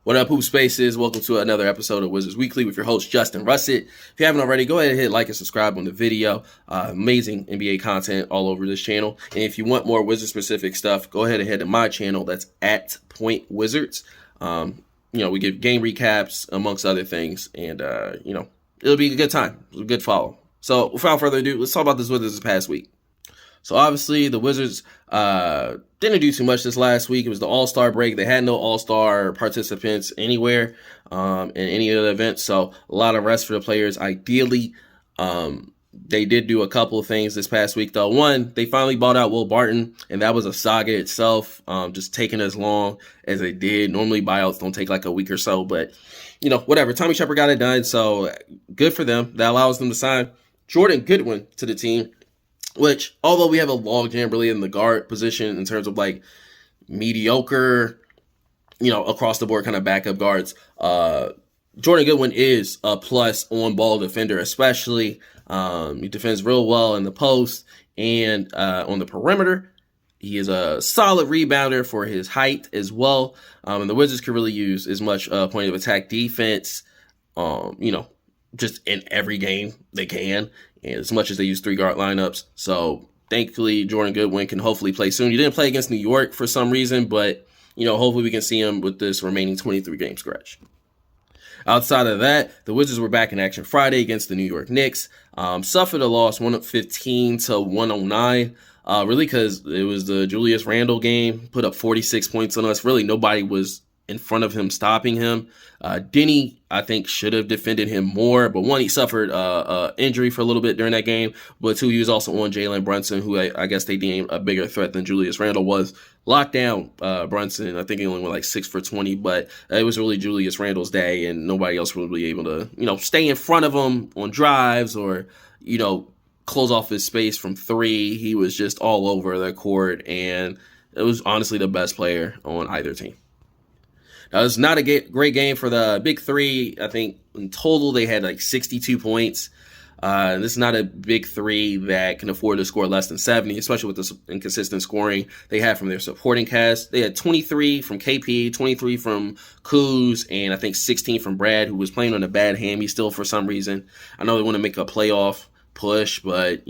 What up, Hoop Spaces? Welcome to another episode of Wizards Weekly with your host, Justin Russett. If you haven't already, go ahead and hit like and subscribe on the video. Amazing NBA content all over this channel. And if you want more Wizard-specific stuff, go ahead and head to my channel. That's at Point Wizards. We give game recaps, amongst other things. And, it'll be a good time. It's a good follow. So, without further ado, let's talk about this Wizards this past week. So obviously the Wizards didn't do too much this last week. It was the All-Star break. They had no All-Star participants anywhere in any of the events. So a lot of rest for the players. Ideally, they did do a couple of things this past week, though. One, they finally bought out Will Barton, and that was a saga itself, just taking as long as it did. Normally buyouts don't take like a week or so, but, whatever. Tommy Shepard got it done, so good for them. That allows them to sign Jordan Goodwin to the team. Which, although we have a logjam really in the guard position in terms of like mediocre, across the board kind of backup guards, Jordan Goodwin is a plus on ball defender, especially. He defends real well in the post and on the perimeter. He is a solid rebounder for his height as well. And the Wizards could really use as much point of attack defense, just in every game they can, and as much as they use 3-guard lineups. So thankfully, Jordan Goodwin can hopefully play soon. He didn't play against New York for some reason, but, hopefully we can see him with this remaining 23-game stretch. Outside of that, the Wizards were back in action Friday against the New York Knicks. Suffered a loss, 115 to 109. Really because it was the Julius Randle game, put up 46 points on us. Really, nobody was in front of him, stopping him. Denny, I think, should have defended him more. But one, he suffered injury for a little bit during that game. But two, he was also on Jalen Brunson, who I guess they deemed a bigger threat than Julius Randle was. Locked down Brunson. I think he only went like 6 for 20. But it was really Julius Randle's day, and nobody else was really able to, stay in front of him on drives or, close off his space from three. He was just all over the court, and it was honestly the best player on either team. Now, it's not a great game for the big three. I think in total they had like 62 points. This is not a big three that can afford to score less than 70, especially with the inconsistent scoring they had from their supporting cast. They had 23 from KP, 23 from Kuz, and I think 16 from Brad, who was playing on a bad hammy still for some reason. I know they want to make a playoff push, but,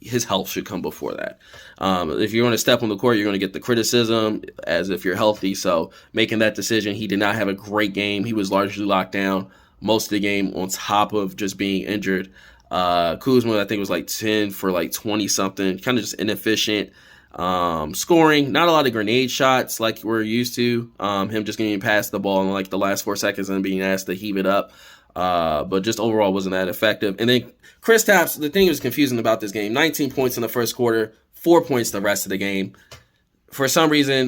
his health should come before that. If you're going to step on the court, you're going to get the criticism as if you're healthy. So making that decision, he did not have a great game. He was largely locked down most of the game on top of just being injured. Kuzma, I think, was like 10 for like 20-something. Kind of just inefficient. Scoring, not a lot of grenade shots like we're used to. Him just getting past the ball in like the last 4 seconds and being asked to heave it up. But just overall wasn't that effective. And then Kristaps, the thing that was confusing about this game, 19 points in the first quarter, 4 points the rest of the game. For some reason,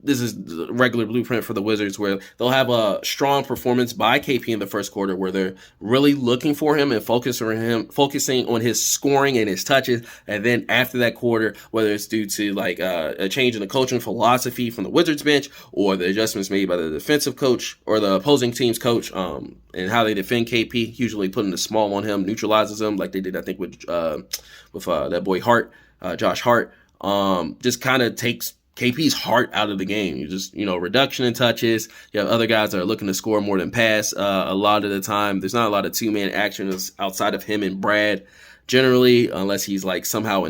this is the regular blueprint for the Wizards, where they'll have a strong performance by KP in the first quarter where they're really looking for him and focusing on his scoring and his touches. And then after that quarter, whether it's due to like a change in the coaching philosophy from the Wizards bench or the adjustments made by the defensive coach or the opposing team's coach, and how they defend KP, usually putting the small on him, neutralizes him like they did, I think, with that boy Hart, Josh Hart, just kind of takes KP's heart out of the game. You just, reduction in touches. You have other guys that are looking to score more than pass. A lot of the time, there's not a lot of two-man action outside of him and Brad, generally, unless he's like somehow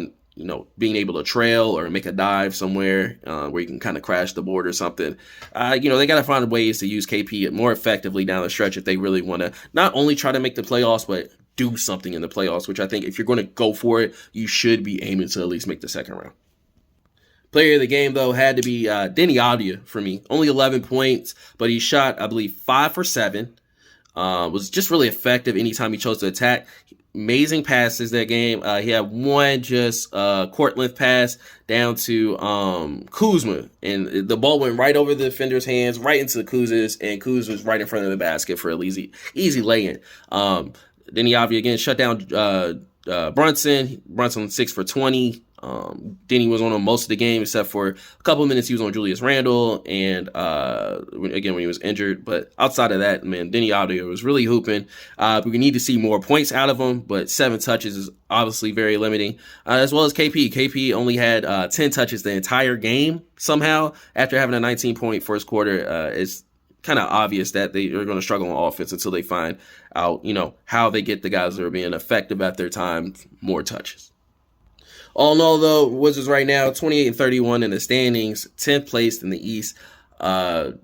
being able to trail or make a dive somewhere where you can kind of crash the board or something. They got to find ways to use KP more effectively down the stretch if they really want to not only try to make the playoffs, but do something in the playoffs, which I think if you're going to go for it, you should be aiming to at least make the second round. Player of the game, though, had to be Denny Avdija for me. Only 11 points, but he shot, I believe, 5 for 7. Was just really effective anytime he chose to attack. Amazing passes that game. He had one just court length pass down to Kuzma, and the ball went right over the defender's hands, right into Kuz's, and Kuz was right in front of the basket for an easy lay-in. Denny Avdija again shut down Brunson. Brunson 6 for 20. Denny was on him most of the game, except for a couple of minutes he was on Julius Randle, and again when he was injured. But outside of that, man, Denny out there was really hooping. We need to see more points out of him, but 7 touches is obviously very limiting. As well as KP. KP only had 10 touches the entire game somehow after having a 19-point first quarter. It's kind of obvious that they are going to struggle on offense until they find out, how they get the guys that are being effective at their time more touches. All in all, though, Wizards right now 28-31 in the standings, 10th place in the East. New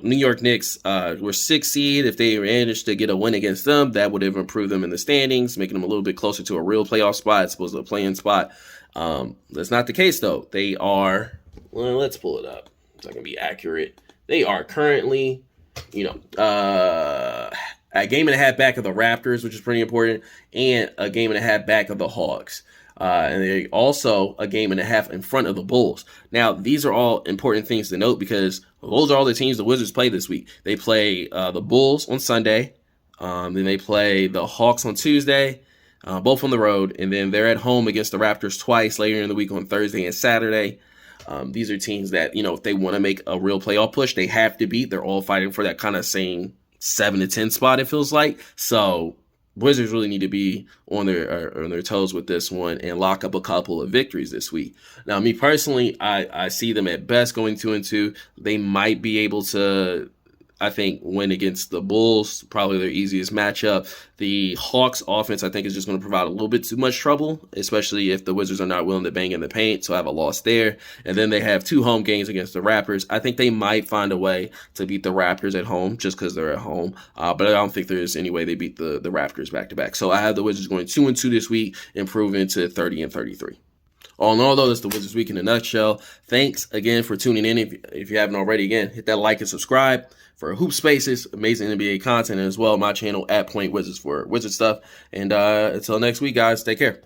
York Knicks were 6th seed. If they managed to get a win against them, that would have improved them in the standings, making them a little bit closer to a real playoff spot as opposed to a play-in spot. That's not the case, though. They are, let's pull it up so I can be accurate. They are currently, a game and a half back of the Raptors, which is pretty important, and a game and a half back of the Hawks. And they also a game and a half in front of the Bulls. Now, these are all important things to note because those are all the teams the Wizards play this week. They play the Bulls on Sunday. Then they play the Hawks on Tuesday, both on the road. And then they're at home against the Raptors twice later in the week on Thursday and Saturday. These are teams that, if they want to make a real playoff push, they have to beat. They're all fighting for that kind of same 7 to 10 spot, it feels like. So Wizards really need to be on their toes with this one and lock up a couple of victories this week. Now, me personally, I see them at best going 2-2. They might be able to, I think, win against the Bulls, probably their easiest matchup. The Hawks offense, I think, is just going to provide a little bit too much trouble, especially if the Wizards are not willing to bang in the paint. So I have a loss there. And then they have 2 home games against the Raptors. I think they might find a way to beat the Raptors at home just because they're at home. But I don't think there's any way they beat the Raptors back-to-back. So I have the Wizards going 2-2 this week, improving to 30-33. All in all, though, that's the Wizards Week in a nutshell. Thanks again for tuning in. If you haven't already, again, hit that like and subscribe for Hoop Spaces, amazing NBA content, and as well my channel at Point Wizards for Wizard stuff. And until next week, guys, take care.